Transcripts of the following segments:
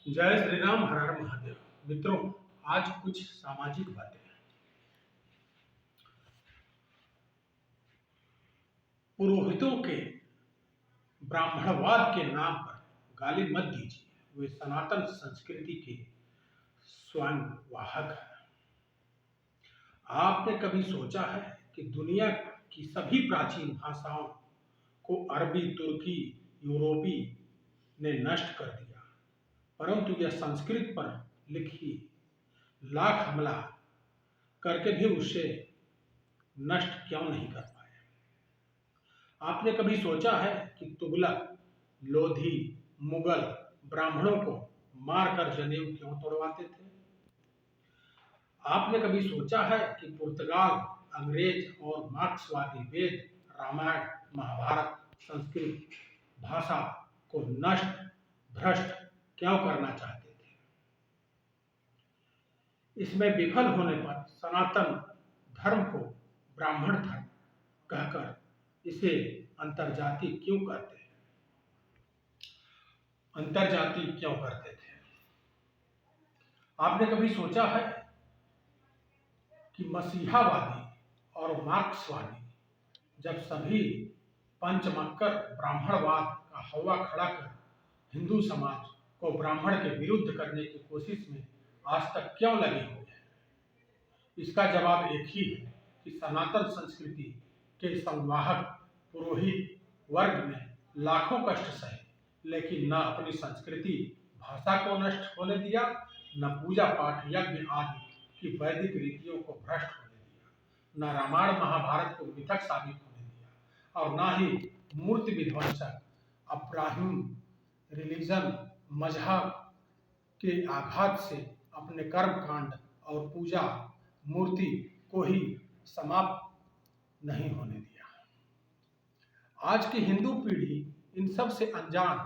जय श्री राम, हर हर महादेव। मित्रों, आज कुछ सामाजिक बातें। पुरोहितों के ब्राह्मणवाद के नाम पर गाली मत दीजिए। वे सनातन संस्कृति के स्वयं वाहक हैं। आपने कभी सोचा है कि दुनिया की सभी प्राचीन भाषाओं को अरबी, तुर्की, यूरोपी ने नष्ट कर दिया, परंतु यह संस्कृत पर लिखी लाख हमला करके भी उसे नष्ट क्यों नहीं कर पाए? आपने कभी सोचा है कि तुगलक, लोधी, मुगल ब्राह्मणों को मारकर जनेऊ क्यों तोड़वाते थे? आपने कभी सोचा है कि पुर्तगाल, अंग्रेज और मार्क्सवादी वेद, रामायण, महाभारत, संस्कृत भाषा को नष्ट, भ्रष्ट क्यों करना चाहते थे? इसमें विफल होने पर सनातन धर्म को ब्राह्मण धर्म कहकर इसे अंतर्जाति क्यों करते हैं? अंतर्जाति क्यों करते थे? आपने कभी सोचा है कि मसीहावादी और मार्क्सवादी जब सभी पंचमक्कर ब्राह्मणवाद का हवा खड़ा कर हिंदू समाज को ब्राह्मण के विरुद्ध करने की कोशिश में आज तक क्यों लगे हुए हैं? इसका जवाब एक ही है कि सनातन संस्कृति के संवाहक पुरोहित वर्ग ने लाखों कष्ट सहे, लेकिन न अपनी संस्कृति भाषा को नष्ट होने दिया, न पूजा पाठ यज्ञ आदि की वैदिक रीतियों को भ्रष्ट होने दिया, न रामायण महाभारत को मिथक साबित होने दिया, और न ही मूर्ति विध्वंसक अब्राहिम रिलीजन मजहब के आघात से अपने कर्म कांड और पूजा मूर्ति को ही समाप्त नहीं होने दिया। आज की हिंदू पीढ़ी इन सब से अनजान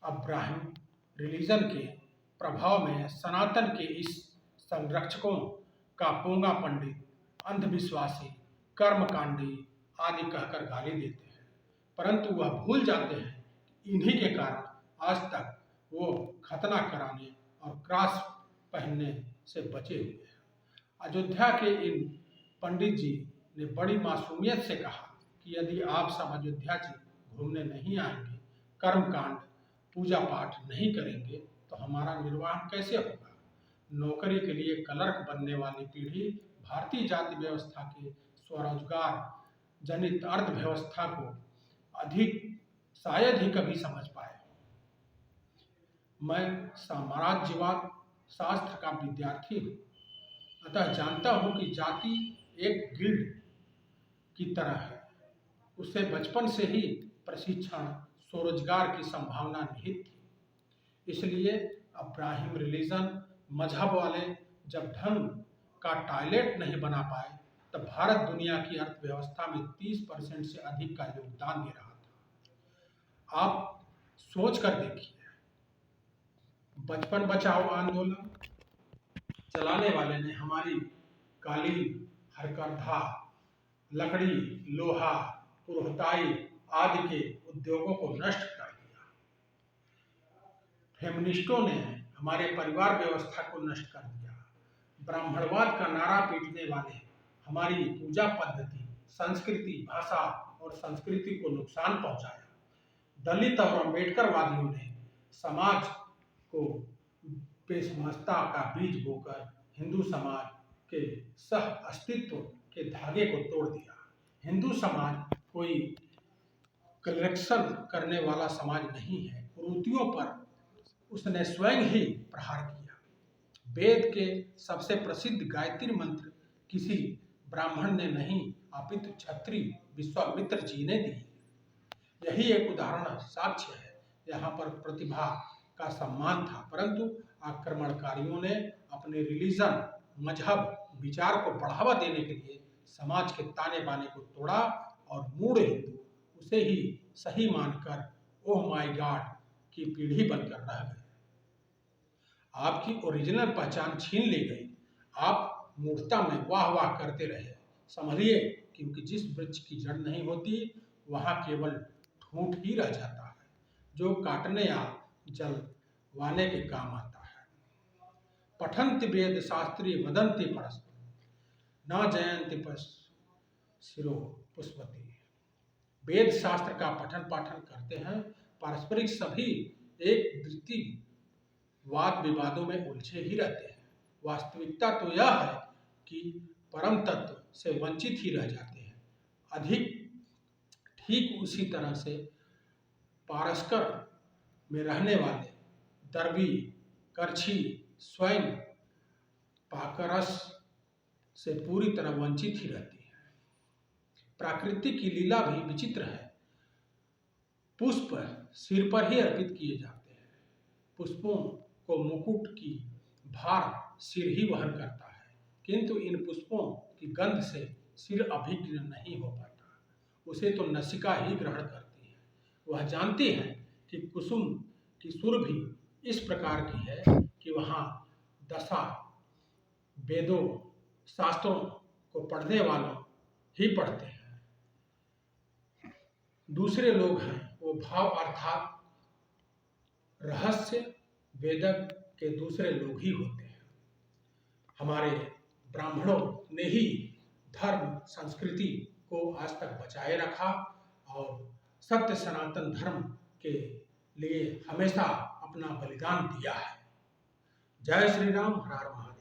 अब्राहिम रिलीजन के प्रभाव में सनातन के इस संरक्षकों का पोंगा पंडित, अंधविश्वासी, कर्मकांडी आदि कहकर गाली देते हैं, परंतु वह भूल जाते हैं इन्हीं के कारण आज तक वो खतना कराने और क्रॉस पहनने से बचे हुए हैं। अयोध्या के इन पंडित जी ने बड़ी मासूमियत से कहा कि यदि आप सब अयोध्या जी घूमने नहीं आएंगे, कर्मकांड पूजा पाठ नहीं करेंगे, तो हमारा निर्वाह कैसे होगा? नौकरी के लिए क्लर्क बनने वाली पीढ़ी भारतीय जाति व्यवस्था के स्वरोजगार जनित अर्थव्यवस्था को अधिक शायद ही कभी समझ पाए। मैं साम्राज्यवाद शास्त्र का विद्यार्थी हूँ, अतः जानता हूँ कि जाति एक गिल्ड की तरह है। उसे बचपन से ही प्रशिक्षण, स्वरोजगार की संभावना निहित थी। इसलिए अब्राहिम रिलीजन मजहब वाले जब ढंग का टॉयलेट नहीं बना पाए, तब भारत दुनिया की अर्थव्यवस्था में 30% से अधिक का योगदान दे रहा था। आप सोच कर देखिए, बचपन बचाओ आंदोलन चलाने वाले ने हमारी कालीन, हरकरघा, लकड़ी, लोहा, पुरोहिताई आदि के उद्योगों को नष्ट कर दिया। फेमिनिस्टों ने हमारे परिवार व्यवस्था को नष्ट कर दिया। ब्राह्मणवाद का नारा पीटने वाले हमारी पूजा पद्धति, संस्कृति, भाषा और संस्कृति को नुकसान पहुंचाया। दलित और अम्बेडकरवादियों ने समाज को पेशमस्ता का बीज बोकर हिंदू समाज के सह अस्तित्व के धागे को तोड़ दिया। हिंदू समाज कोई कलेक्शन करने वाला समाज नहीं है। कुरीतियों पर उसने स्वयं ही प्रहार किया। वेद के सबसे प्रसिद्ध गायत्री मंत्र किसी ब्राह्मण ने नहीं, अपितु क्षत्रिय विश्वामित्र जी ने दिए। यही एक उदाहरण साक्ष्य है। यहाँ पर प्रतिभा का सम्मान था, परंतु आक्रमणकारियों ने अपने रिलीजन, मजहब, विचार को बढ़ावा देने के लिए समाज के ताने बाने को तोड़ा और मूढ़ हिंदू उसे ही सही मानकर ओह माय गॉड की पीढ़ी बनकर रह गए। आपकी ओरिजिनल पहचान छीन ली गई। आप मूर्खता में वाह वाह करते रहे। समझिए, क्योंकि जिस वृक्ष की जड़ नहीं होती, वहाँ केवल ठूंठ ही रह जाता है। जो काटने आ जल वाने के काम आता है। पठन्ति वेद शास्त्री वदन्ति परस्पर न जयन्ति शिरो पुष्पति। वेद शास्त्र का पठन पाठन करते हैं, पारस्परिक सभी एक दृष्टि वाद विवादों में उलझे ही रहते हैं। वास्तविकता तो यह है कि परम तत्व से वंचित ही रह जाते हैं। अधिक ठीक उसी तरह से पारस्कर में रहने वाले दर्वी करछी स्वयं पाकरस से पूरी तरह वंचित ही रहती है। प्रकृति की लीला भी विचित्र है। पुष्प सिर पर ही अर्पित किए जाते हैं। पुष्पों को मुकुट की भार सिर ही वहन करता है, किंतु इन पुष्पों की गंध से सिर अभिज्ञ नहीं हो पाता, उसे तो नसिका ही ग्रहण करती है। वह जानती है कि कुसुम की सुर भी इस प्रकार की है कि वहाँ दशा वेदों शास्त्रों को पढ़ने वालों ही पढ़ते हैं। दूसरे लोग हैं वो भाव अर्थात रहस्य वेदक के दूसरे लोग ही होते हैं। हमारे ब्राह्मणों ने ही धर्म संस्कृति को आज तक बचाए रखा और सत्य सनातन धर्म के लिए हमेशा अपना बलिदान दिया है। जय श्री राम, हर हर महादेव।